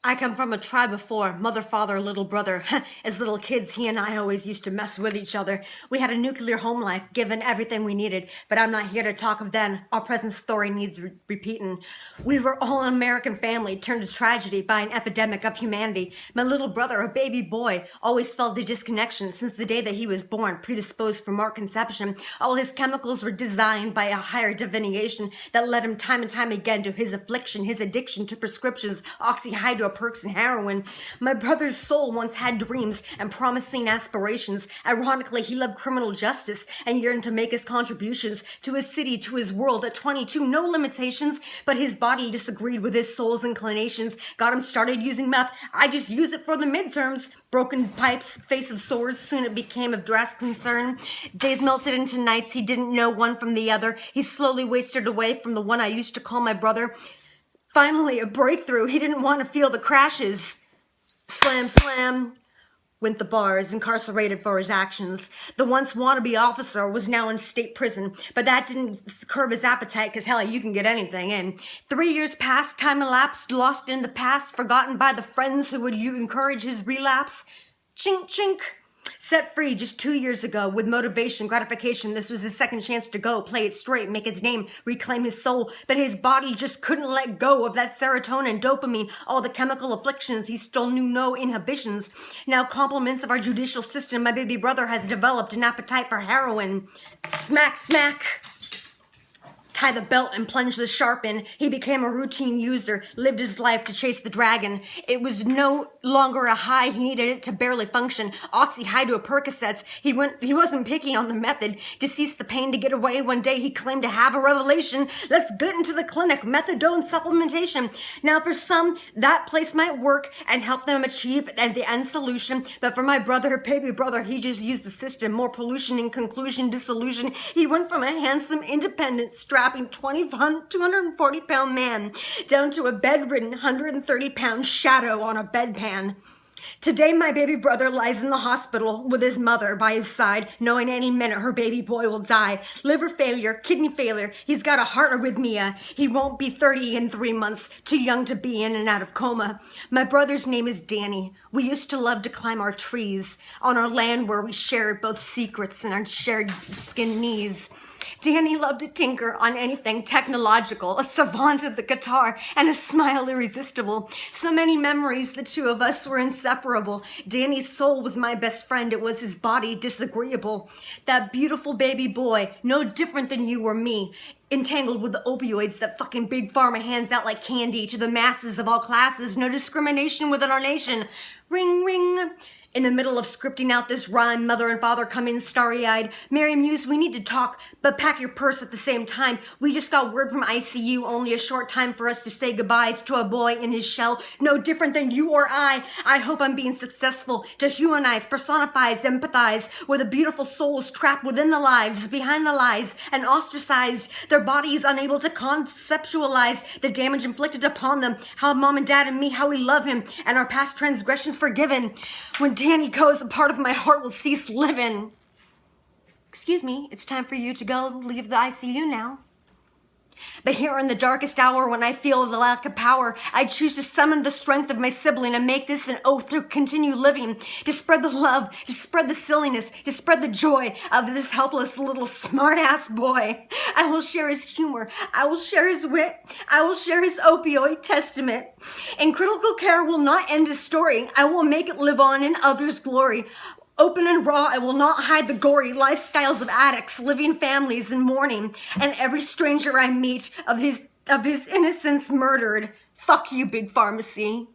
I come from a tribe of four, mother, father, little brother. As little kids, he and I always used to mess with each other. We had a nuclear home life, given everything we needed, but I'm not here to talk of then. Our present story needs repeating. We were all an American family, turned to tragedy by an epidemic of humanity. My little brother, a baby boy, always felt the disconnection since the day that he was born, predisposed for marked conception. All his chemicals were designed by a higher divination that led him time and time again to his affliction, his addiction to prescriptions, oxyhydro perks and heroin. My brother's soul once had dreams and promising aspirations. Ironically, he loved criminal justice and yearned to make his contributions to his city, to his world. At 22, no limitations, but his body disagreed with his soul's inclinations. Got him started using meth. I just use it for the midterms. Broken pipes, face of sores, soon it became of drastic concern. Days melted into nights, he didn't know one from the other. He slowly wasted away from the one I used to call my brother. Finally, a breakthrough. He didn't want to feel the crashes. Slam, slam, went the bars, incarcerated for his actions. The once wannabe officer was now in state prison, but that didn't curb his appetite, because hell, you can get anything in. 3 years passed, time elapsed, lost in the past, forgotten by the friends who would encourage his relapse. Chink, chink. Set free just 2 years ago with motivation, gratification. This was his second chance to go, play it straight, make his name, reclaim his soul. But his body just couldn't let go of that serotonin, dopamine, all the chemical afflictions. He still knew no inhibitions. Now, compliments of our judicial system, my baby brother has developed an appetite for heroin. Smack, smack. Tie the belt and plunge the sharp in. He became a routine user, lived his life to chase the dragon. It was no longer a high, he needed it to barely function. Oxyhydro Percocets, he wasn't picky on the method. To cease the pain, to get away, one day he claimed to have a revelation. Let's get into the clinic, methadone supplementation. Now for some, that place might work and help them achieve the end solution, but for my brother, baby brother, he just used the system. More pollution, in conclusion, disillusion. He went from a handsome, independent, strapping 240-pound man down to a bedridden 130-pound shadow on a bedpan. Today, my baby brother lies in the hospital with his mother by his side, knowing any minute her baby boy will die. Liver failure, kidney failure, he's got a heart arrhythmia. He won't be 30 in 3 months, too young to be in and out of coma. My brother's name is Danny. We used to love to climb our trees on our land where we shared both secrets and our shared skin knees. Danny loved to tinker on anything technological, a savant of the guitar, and a smile irresistible. So many memories, the two of us were inseparable. Danny's soul was my best friend, it was his body disagreeable. That beautiful baby boy, no different than you or me, entangled with the opioids that fucking BigPharma hands out like candy to the masses of all classes, no discrimination within our nation. Ring, ring. In the middle of scripting out this rhyme, mother and father come in starry-eyed. Mary Muse, we need to talk, but pack your purse at the same time. We just got word from ICU, only a short time for us to say goodbyes to a boy in his shell, no different than you or I. I hope I'm being successful to humanize, personifize, empathize with the beautiful souls trapped within the lives, behind the lies, and ostracized. Their bodies unable to conceptualize the damage inflicted upon them. How mom and dad and me, how we love him, and our past transgressions forgiven. When Danny goes, a part of my heart will cease living. Excuse me, it's time for you to go leave the ICU now. But here in the darkest hour, when I feel the lack of power, I choose to summon the strength of my sibling and make this an oath to continue living, to spread the love, to spread the silliness, to spread the joy of this helpless little smart-ass boy. I will share his humor. I will share his wit. I will share his opioid testament. And critical care will not end his story. I will make it live on in others' glory. Open and raw, I will not hide the gory lifestyles of addicts, living families in mourning, and every stranger I meet of his innocence murdered. Fuck you, Big Pharmacy.